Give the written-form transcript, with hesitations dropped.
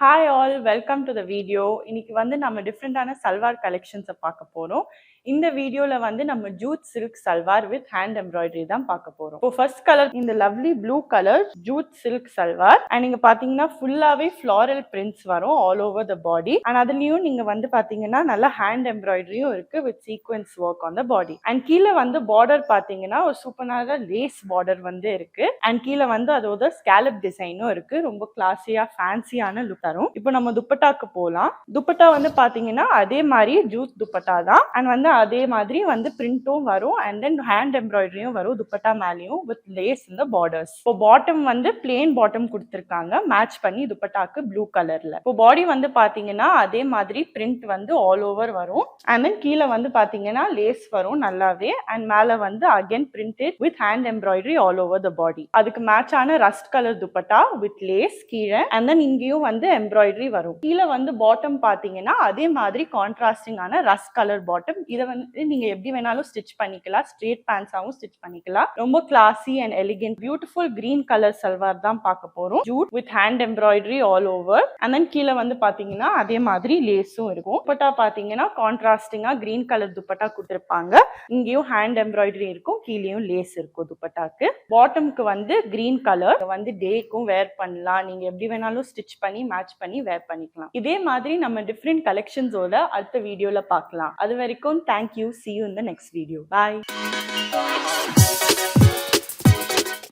Hi all, welcome to the video. இன்னைக்கு வந்து நம்ம டிஃப்ரெண்டான சல்வார் கலெக்ஷன்ஸை பார்க்க போறோம். இந்த வீடியோல வந்து நம்ம Jude silk salwar with hand embroidery தான் பார்க்க போறோம். இப்போ ஃபர்ஸ்ட் கலர் இந்த lovely blue colour Jude silk salwar and நீங்க பாத்தீங்கன்னா ஃபுல்லாவே ஃப்ளாரல் பிரிண்ட்ஸ் வரும் all over the body and அதுலயும் நீங்க வந்து பாத்தீங்கன்னா நல்ல ஹேண்ட் எம்ப்ராய்டரியும் இருக்கு with sequence work on the body and கீழே வந்து பார்டர் பாத்தீங்கன்னா ஒரு சூப்பரான லேஸ் பார்டர் வந்து இருக்கு அண்ட் கீழே வந்து அதோட ஸ்கேலப் டிசைனும் இருக்கு. ரொம்ப கிளாஸியா ஃபேன்சியான லுக் தரும். இப்போ நம்ம துப்பட்டாக்கு போலாம். துப்பட்டா வந்து பாத்தீங்கன்னா அதே மாதிரி ஜூட் துப்பட்டா தான் அண்ட் வந்து அதே மாதிரி வந்து பிரிண்டும் வரும் அண்ட் தென் ஹேண்ட் எம்ப்ராய்டரியும் வரும் துப்பட்டா மேலேயும் வித் லேஸ் இந்த பார்டர்ஸ். இப்போ பாட்டம் வந்து பிளேன் பாட்டம் கொடுத்துருக்காங்க மேட்ச் பண்ணி துப்பட்டாக்கு ப்ளூ கலர்ல. இப்போ பாடி வந்து பாத்தீங்கன்னா அதே மாதிரி பிரிண்ட் வந்து ஆல் ஓவர் வரும் அண்ட் தென் கீழே வந்து பாத்தீங்கன்னா லேஸ் வரும் நல்லாவே அண்ட் மேல வந்து again printed with hand embroidery all over the body. அதுக்கு மேட்ச் ஆன rust colour dupatta with lace கீழே அண்ட் தென் இங்கேயும் வந்து எம்ப்ராய்டரி வரும். கீழே வந்து பாட்டம் பாத்தீங்கன்னா அதே மாதிரி கான்ட்ராஸ்டிங் ஆன ரஸ்ட் கலர் பாட்டம். இதை வந்து நீங்க எப்படி வேணாலும் ஸ்டிச் பண்ணிக்கலாம், ஸ்ட்ரெயிட் பேண்ட்ஸாவும் ஸ்டிச் பண்ணிக்கலாம். ரொம்ப classy and elegant beautiful green colour salwar தான் பார்க்க போறோம். Jute with hand embroidery all over and then கீழே வந்து பாத்தீங்கன்னா அதே மாதிரி லேஸும் இருக்கும். துப்பட்டா பாத்தீங்கன்னா கான்ட்ராஸ்டிங்கா கிரீன் கலர் துப்பட்டா கொடுத்திருப்பாங்க. இங்கேயும் ஹேண்ட் எம்ப்ராய்டரி இருக்கும், கீழேயும் லேஸ் இருக்கும் துப்பட்டாக்கு. பாட்டம்க்கு வந்து கிரீன் கலர் வந்து டேக்கும் வேர் பண்ணலாம். நீங்க எப்படி வேணாலும் ஸ்டிச் பண்ணி மேட்ச் பண்ணி வேர் பண்ணிக்கலாம். இதே மாதிரி நம்ம டிஃப்ரெண்ட் கலெக்ஷன்ஸோட அடுத்த வீடியோல பார்க்கலாம். அது வரைக்கும் thank you. See you in the next video. Bye.